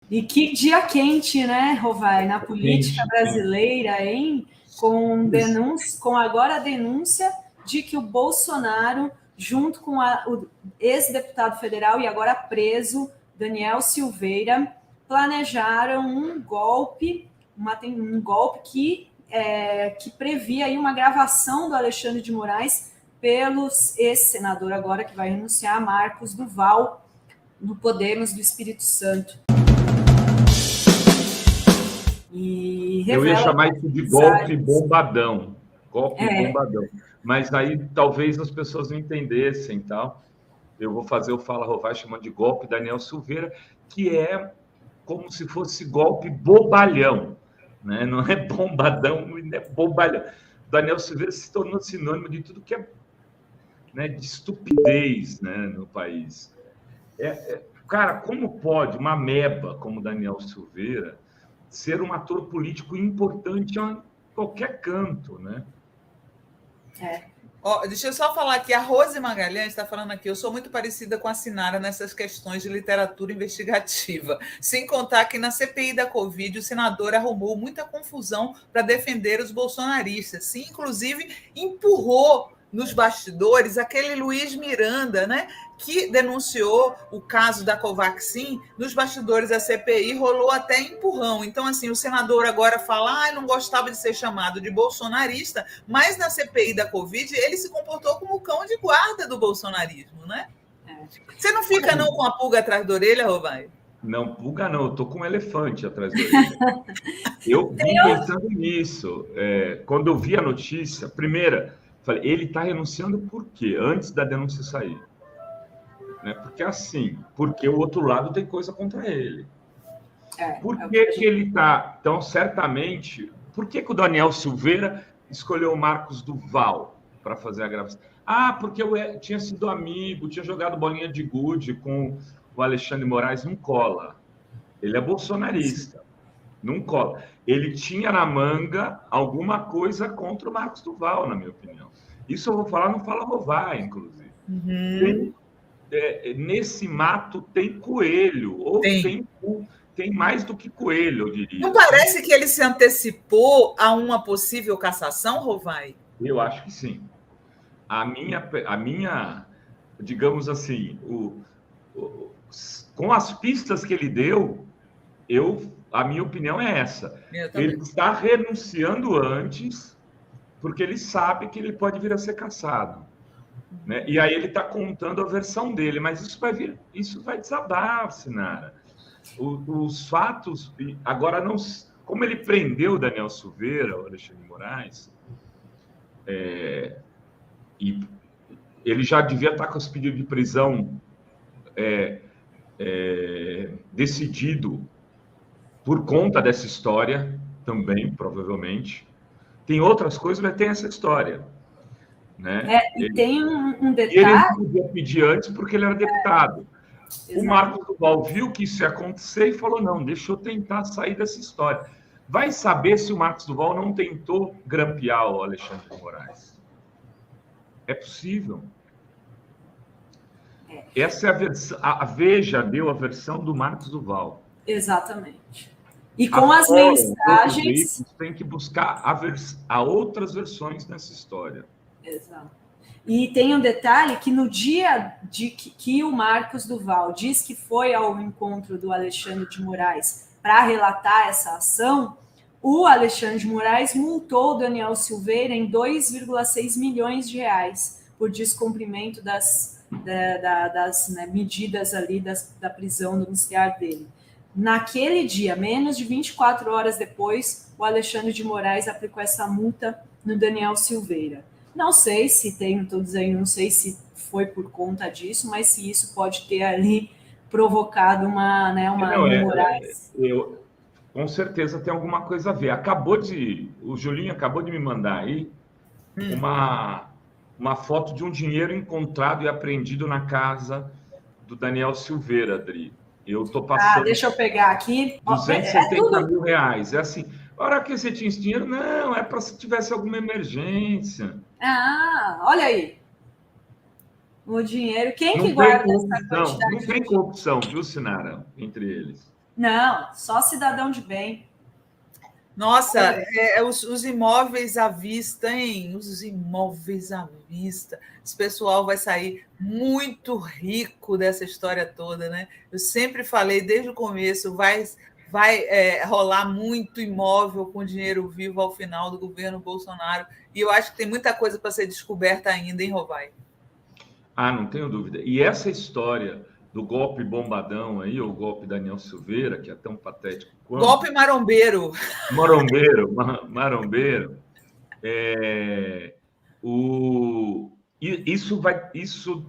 E que dia quente, né, Rovai, na política brasileira, hein? Com agora a denúncia de que o Bolsonaro, junto com o ex-deputado federal e agora preso, Daniel Silveira, planejaram um golpe que previa aí uma gravação do Alexandre de Moraes pelos ex-senador agora que vai renunciar, Marcos Duval, do Podemos do Espírito Santo. E eu ia chamar isso de golpe bombadão. Golpe bombadão. Mas aí talvez as pessoas não entendessem, tal. Eu vou fazer o Fala Rovai chamando de golpe Daniel Silveira, que é como se fosse golpe bobalhão, né? Não é bombadão, é bobalhão. Daniel Silveira se tornou sinônimo de tudo que é, né, de estupidez, né, no país. Cara, como pode uma ameba como Daniel Silveira ser um ator político importante em qualquer canto, né? Deixa eu só falar aqui, a Rose Magalhães está falando aqui, eu sou muito parecida com a Sinara nessas questões de literatura investigativa, sem contar que na CPI da Covid o senador arrumou muita confusão para defender os bolsonaristas, sim, inclusive empurrou nos bastidores aquele Luiz Miranda, né, que denunciou o caso da Covaxin, nos bastidores da CPI rolou até empurrão. Então, assim, o senador agora fala, não gostava de ser chamado de bolsonarista, mas na CPI da Covid ele se comportou como o cão de guarda do bolsonarismo, né? Você não fica não com a pulga atrás da orelha, Rovai? Não, pulga não, eu tô com um elefante atrás da orelha. Eu vim pensando nisso. Quando eu vi a notícia, primeira, falei, ele está renunciando por quê? Antes da denúncia sair. Né? Porque assim, porque o outro lado tem coisa contra ele. Por que ele está... Então, certamente, por que o Daniel Silveira escolheu o Marcos Duval para fazer a gravação? Porque eu tinha sido amigo, tinha jogado bolinha de gude com o Alexandre de Moraes, não cola. Ele é bolsonarista, não cola. Ele tinha na manga alguma coisa contra o Marcos Duval, na minha opinião. Isso eu vou falar no Fala Rovai, inclusive. Nesse mato tem coelho, ou tem mais do que coelho, eu diria. Não parece que ele se antecipou a uma possível cassação, Rovai? Eu acho que sim. A minha digamos assim, com as pistas que ele deu, a minha opinião é essa. Ele está renunciando antes, porque ele sabe que ele pode vir a ser cassado. Né? E aí ele está contando a versão dele, mas isso vai desabar, Sinara. Os fatos, agora não, como ele prendeu o Daniel Silveira, o Alexandre de Moraes, e ele já devia estar com os pedidos de prisão decidido por conta dessa história também, provavelmente. Tem outras coisas, mas tem essa história. Né? E tem um detalhe... Ele não podia pedir antes porque ele era deputado. O Marcos Duval viu que isso ia acontecer e falou, não, deixa eu tentar sair dessa história. Vai saber se o Marcos Duval não tentou grampear o Alexandre de Moraes. É possível. Essa é a versão... A Veja deu a versão do Marcos Duval. Exatamente. E com as mensagens... Tem que buscar outras versões nessa história. Exato. E tem um detalhe que no dia que o Marcos Duval diz que foi ao encontro do Alexandre de Moraes para relatar essa ação, o Alexandre de Moraes multou o Daniel Silveira em 2,6 milhões de reais por descumprimento das medidas ali da prisão domiciliar dele. Naquele dia, menos de 24 horas depois, o Alexandre de Moraes aplicou essa multa no Daniel Silveira. Não sei se tem, estou dizendo, não sei se foi por conta disso, mas se isso pode ter ali provocado uma Moraes. Com certeza tem alguma coisa a ver. O Julinho acabou de me mandar aí uma foto de um dinheiro encontrado e apreendido na casa do Daniel Silveira, Adri. Eu estou passando... deixa eu pegar aqui. 270 mil reais. É assim, a hora que você tinha esse dinheiro, não, é para se tivesse alguma emergência. Olha aí. O dinheiro, quem que guarda essa quantidade? Não tem corrupção, viu, Sinara, entre eles. Não, só cidadão de bem. Nossa, os imóveis à vista, hein? Os imóveis à vista. Esse pessoal vai sair muito rico dessa história toda, né? Eu sempre falei desde o começo, vai rolar muito imóvel com dinheiro vivo ao final do governo Bolsonaro. E eu acho que tem muita coisa para ser descoberta ainda, hein, Rovai? Ah, não tenho dúvida. E essa história do golpe bombadão aí, ou golpe Daniel Silveira, que é tão patético quanto... Golpe marombeiro. Marombeiro. Isso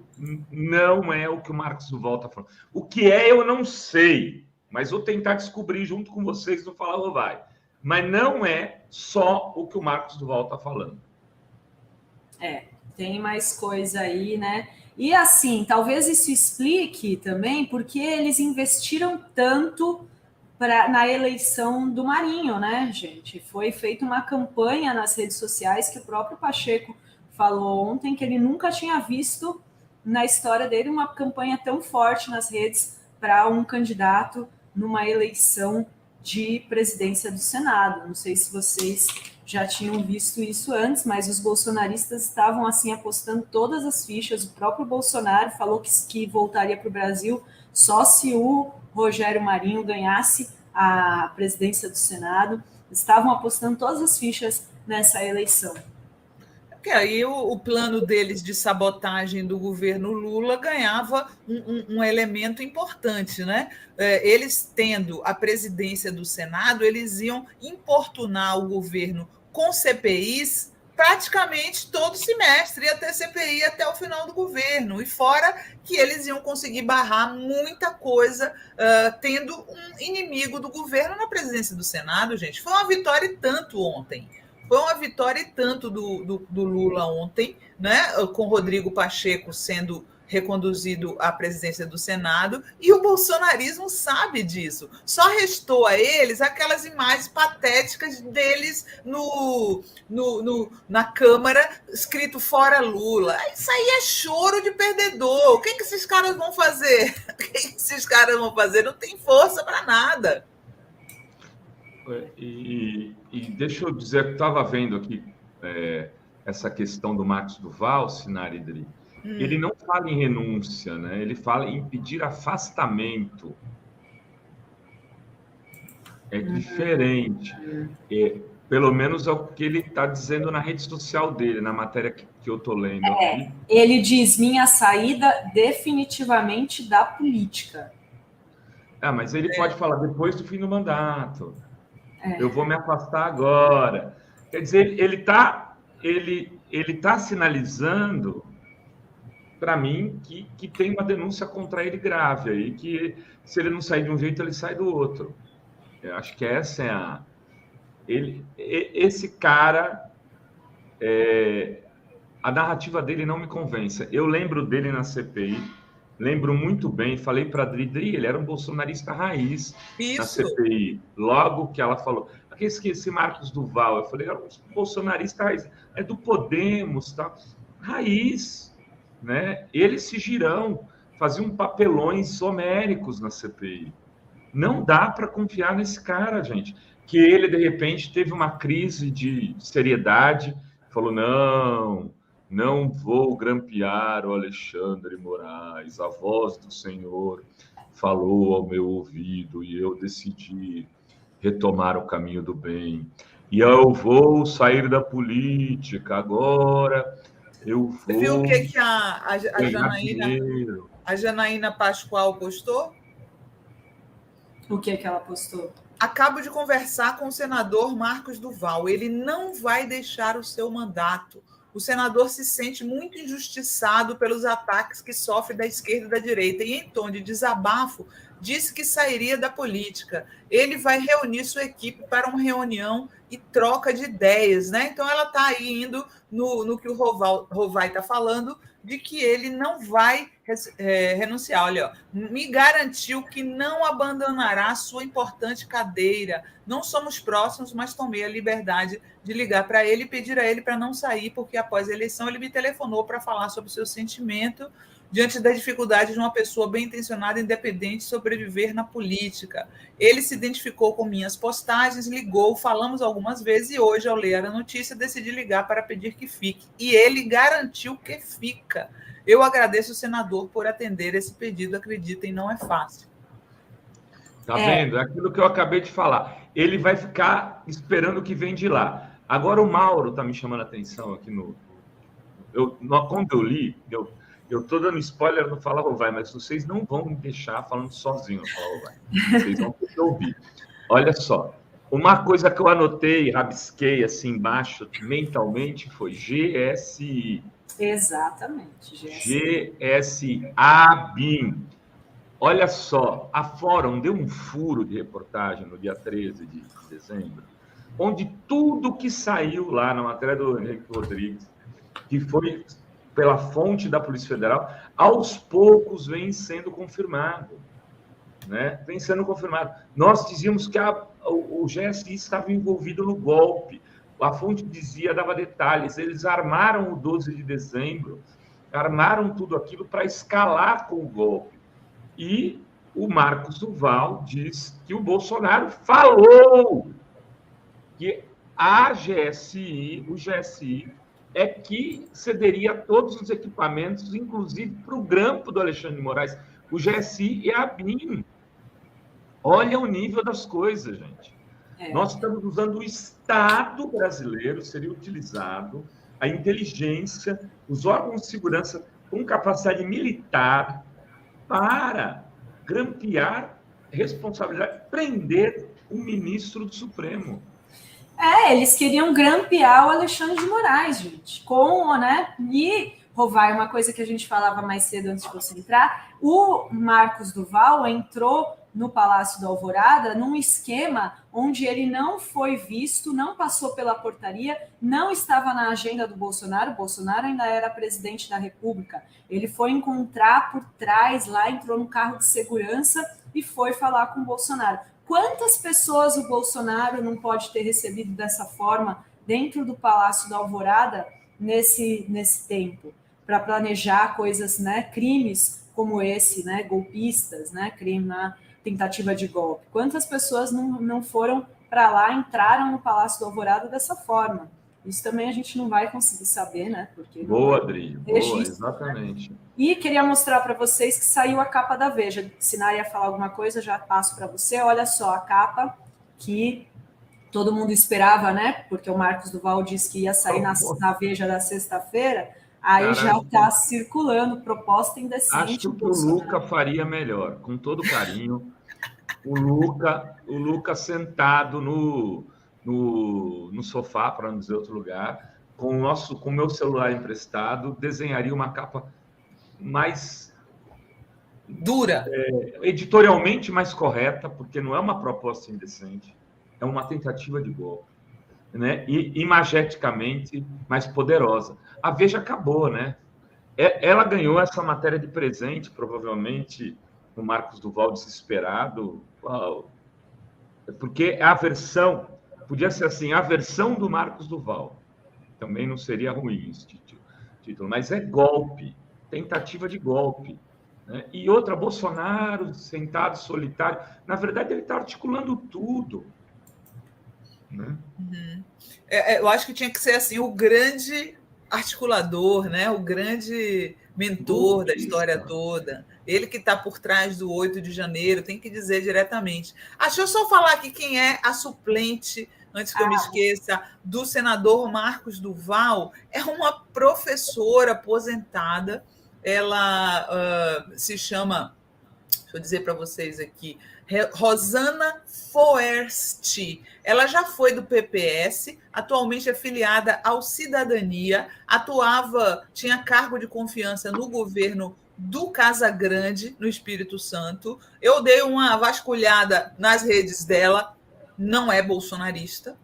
não é o que o Marcos Duval está falando. O que é, eu não sei, mas vou tentar descobrir junto com vocês no Fala Rovai. Mas não é só o que o Marcos Duval está falando. Tem mais coisa aí, né? E assim, talvez isso explique também porque eles investiram tanto na eleição do Marinho, né, gente? Foi feita uma campanha nas redes sociais que o próprio Pacheco falou ontem que ele nunca tinha visto na história dele uma campanha tão forte nas redes para um candidato numa eleição de presidência do Senado. Não sei se vocês já tinham visto isso antes, mas os bolsonaristas estavam assim apostando todas as fichas. O próprio Bolsonaro falou que voltaria para o Brasil só se o Rogério Marinho ganhasse a presidência do Senado. Estavam apostando todas as fichas nessa eleição. Porque aí o plano deles de sabotagem do governo Lula ganhava um elemento importante, né? Eles tendo a presidência do Senado, eles iam importunar o governo com CPIs praticamente todo semestre, ia ter CPI até o final do governo, e fora que eles iam conseguir barrar muita coisa, tendo um inimigo do governo na presidência do Senado, gente. Foi uma vitória e tanto ontem. Foi uma vitória e tanto do Lula ontem, né? Com Rodrigo Pacheco sendo reconduzido à presidência do Senado, e o bolsonarismo sabe disso. Só restou a eles aquelas imagens patéticas deles na Câmara, escrito fora Lula. Isso aí é choro de perdedor. O que esses caras vão fazer? Não tem força para nada. E deixa eu dizer que estava vendo aqui essa questão do Marcos Duval, Sinara Idri. Ele não fala em renúncia, né? Ele fala em pedir afastamento. É diferente. Pelo menos é o que ele está dizendo na rede social dele, na matéria que eu estou lendo aqui. Ele diz: minha saída definitivamente da política. Mas ele pode falar depois do fim do mandato. Eu vou me afastar agora. Quer dizer, ele tá sinalizando para mim que tem uma denúncia contra ele grave aí, que se ele não sair de um jeito, ele sai do outro. Eu acho que essa é esse cara, a narrativa dele não me convence. Eu lembro dele na CPI, lembro muito bem, falei para a Dri, ele era um bolsonarista raiz. Isso. Na CPI, logo que ela falou, esse Marcos Duval, eu falei, era um bolsonarista raiz, é do Podemos, tá? Raiz, né? Eles se girão, faziam papelões homéricos na CPI. Não dá para confiar nesse cara, gente. Que ele, de repente, teve uma crise de seriedade, falou, não vou grampear o Alexandre Moraes, a voz do Senhor falou ao meu ouvido e eu decidi retomar o caminho do bem. E eu vou sair da política agora, eu vou... Você viu o que a Janaína Pascoal postou? O que ela postou? Acabo de conversar com o senador Marcos Duval. Ele não vai deixar o seu mandato. O senador se sente muito injustiçado pelos ataques que sofre da esquerda e da direita. E, em tom de desabafo, disse que sairia da política. Ele vai reunir sua equipe para uma reunião e troca de ideias, né? Então, ela está aí indo no que o Rovai está falando, de que ele não vai renunciar. Olha, me garantiu que não abandonará sua importante cadeira. Não somos próximos, mas tomei a liberdade de ligar para ele e pedir a ele para não sair, porque após a eleição ele me telefonou para falar sobre o seu sentimento diante das dificuldades de uma pessoa bem intencionada e independente sobreviver na política. Ele se identificou com minhas postagens, ligou, falamos algumas vezes e hoje, ao ler a notícia, decidi ligar para pedir que fique. E ele garantiu que fica. Eu agradeço o senador por atender esse pedido, acreditem, não é fácil. Tá vendo? É aquilo que eu acabei de falar. Ele vai ficar esperando o que vem de lá. Agora o Mauro está me chamando a atenção aqui quando eu li, eu estou dando spoiler no Fala Rovai, mas vocês não vão me deixar falando sozinho no Fala Rovai. Vocês vão ter que ouvir. Olha só, uma coisa que eu anotei, rabisquei assim embaixo mentalmente foi GSI. Exatamente. GSA-BIM. Olha só, a Fórum deu um furo de reportagem no dia 13 de dezembro, onde tudo que saiu lá na matéria do Henrique Rodrigues, que foi pela fonte da Polícia Federal, aos poucos vem sendo confirmado. Né? Vem sendo confirmado. Nós dizíamos que o GSI estava envolvido no golpe. A fonte dizia, dava detalhes. Eles armaram o 12 de dezembro, armaram tudo aquilo para escalar com o golpe. E o Marcos Duval diz que o Bolsonaro falou que o GSI, é que cederia todos os equipamentos, inclusive para o grampo do Alexandre de Moraes. O GSI e a BIM. Olha o nível das coisas, gente. Nós estamos usando o Estado brasileiro, seria utilizado, a inteligência, os órgãos de segurança com capacidade militar para grampear responsabilidade, prender o ministro do Supremo. Eles queriam grampear o Alexandre de Moraes, gente. E, Rovai, uma coisa que a gente falava mais cedo antes de você entrar, o Marcos Duval entrou no Palácio da Alvorada num esquema onde ele não foi visto, não passou pela portaria, não estava na agenda do Bolsonaro. O Bolsonaro ainda era presidente da República. Ele foi encontrar por trás lá, entrou no carro de segurança e foi falar com o Bolsonaro. Quantas pessoas o Bolsonaro não pode ter recebido dessa forma dentro do Palácio da Alvorada nesse tempo, para planejar coisas, né, crimes como esse, né, golpistas, né, crime na tentativa de golpe? Quantas pessoas não foram para lá, entraram no Palácio da Alvorada dessa forma? Isso também a gente não vai conseguir saber, né? Porque boa, Adri, boa, exatamente. E queria mostrar para vocês que saiu a capa da Veja. Se Nara ia falar alguma coisa, já passo para você. Olha só a capa que todo mundo esperava, né? Porque o Marcos Duval disse que ia sair na Veja da sexta-feira. Aí já está circulando proposta indecente. Acho que o Luca faria melhor, com todo carinho. O Luca sentado no sofá, para não dizer outro lugar, com o meu celular emprestado, desenharia uma capa mais dura, editorialmente mais correta, porque não é uma proposta indecente, é uma tentativa de golpe, né? E imageticamente mais poderosa. A Veja acabou, né? Ela ganhou essa matéria de presente, provavelmente o Marcos Duval desesperado, porque a versão podia ser assim, a versão do Marcos Duval. Também não seria ruim esse título, mas é golpe, tentativa de golpe. Né? E outra, Bolsonaro sentado solitário. Na verdade, ele está articulando tudo. Né? Uhum. Eu acho que tinha que ser assim, o grande articulador, né? O grande mentor da história toda. Ele que está por trás do 8 de janeiro, tem que dizer diretamente. Deixa eu só falar aqui quem é a suplente, antes que eu me esqueça, do senador Marcos Duval. É uma professora aposentada. Ela se chama, deixa eu dizer para vocês aqui, Rosana Foerst. Ela já foi do PPS, atualmente é filiada ao Cidadania, tinha cargo de confiança no governo do Casagrande, no Espírito Santo. Eu dei uma vasculhada nas redes dela, não é bolsonarista.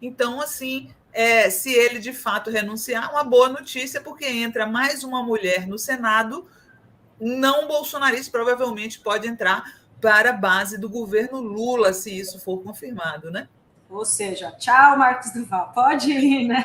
Então, assim, se ele de fato renunciar, uma boa notícia, porque entra mais uma mulher no Senado, não bolsonarista, provavelmente pode entrar para a base do governo Lula, se isso for confirmado, né? Ou seja, tchau, Marcos Duval, pode ir, né?